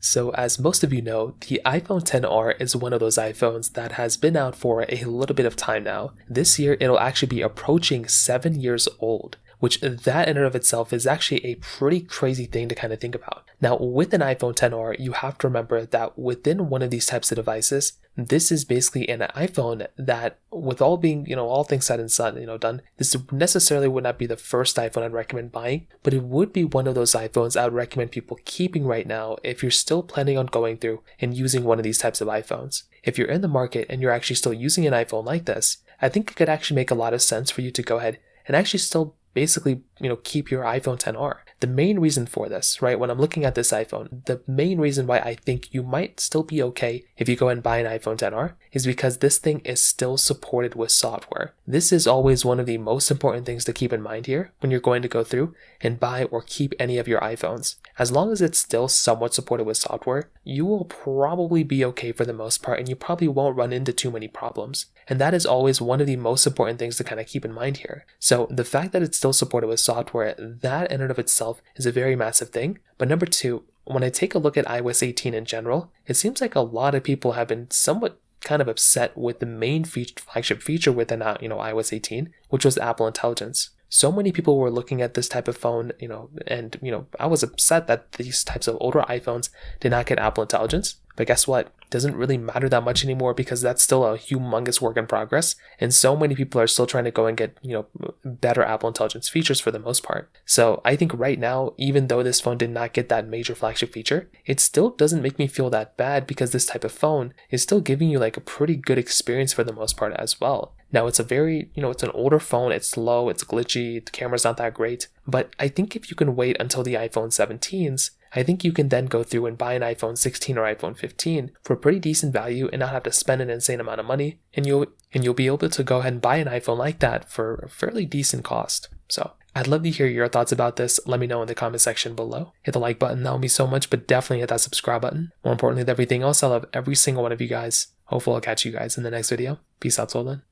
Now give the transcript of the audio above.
So as most of you know, the iPhone XR is one of those iPhones that has been out for a little bit of time now. This year, it'll actually be approaching 7 years old, which that in and of itself is actually a pretty crazy thing to kind of think about. Now, with an iPhone XR, you have to remember that within one of these types of devices, this is basically an iPhone that, with all being, all things said and done, this necessarily would not be the first iPhone I'd recommend buying, but it would be one of those iPhones I would recommend people keeping right now if you're still planning on going through and using one of these types of iPhones. If you're in the market and you're actually still using an iPhone like this, I think it could actually make a lot of sense for you to go ahead and actually still basically, keep your iPhone XR. The main reason for this, right, when I'm looking at this iPhone, the main reason why I think you might still be okay if you go and buy an iPhone XR is because this thing is still supported with software. This is always one of the most important things to keep in mind here when you're going to go through and buy or keep any of your iPhones. As long as it's still somewhat supported with software, you will probably be okay for the most part and you probably won't run into too many problems. And that is always one of the most important things to kind of keep in mind here. So the fact that it's still supported with software, that in and of itself is a very massive thing. But number two, when I take a look at iOS 18 in general, it seems like a lot of people have been somewhat kind of upset with the main flagship feature within iOS 18, which was Apple Intelligence. So many people were looking at this type of phone, and I was upset that these types of older iPhones did not get Apple Intelligence. But guess what? It doesn't really matter that much anymore because that's still a humongous work in progress. And so many people are still trying to go and get, better Apple Intelligence features for the most part. So I think right now, even though this phone did not get that major flagship feature, it still doesn't make me feel that bad because this type of phone is still giving you like a pretty good experience for the most part as well. Now it's a very, it's an older phone, it's slow, it's glitchy, the camera's not that great. But I think if you can wait until the iPhone 17s, I think you can then go through and buy an iPhone 16 or iPhone 15 for a pretty decent value and not have to spend an insane amount of money. And you'll be able to go ahead and buy an iPhone like that for a fairly decent cost. So I'd love to hear your thoughts about this. Let me know in the comment section below. Hit the like button, that would mean so much, but definitely hit that subscribe button. More importantly than everything else, I love every single one of you guys. Hopefully I'll catch you guys in the next video. Peace out, Solon.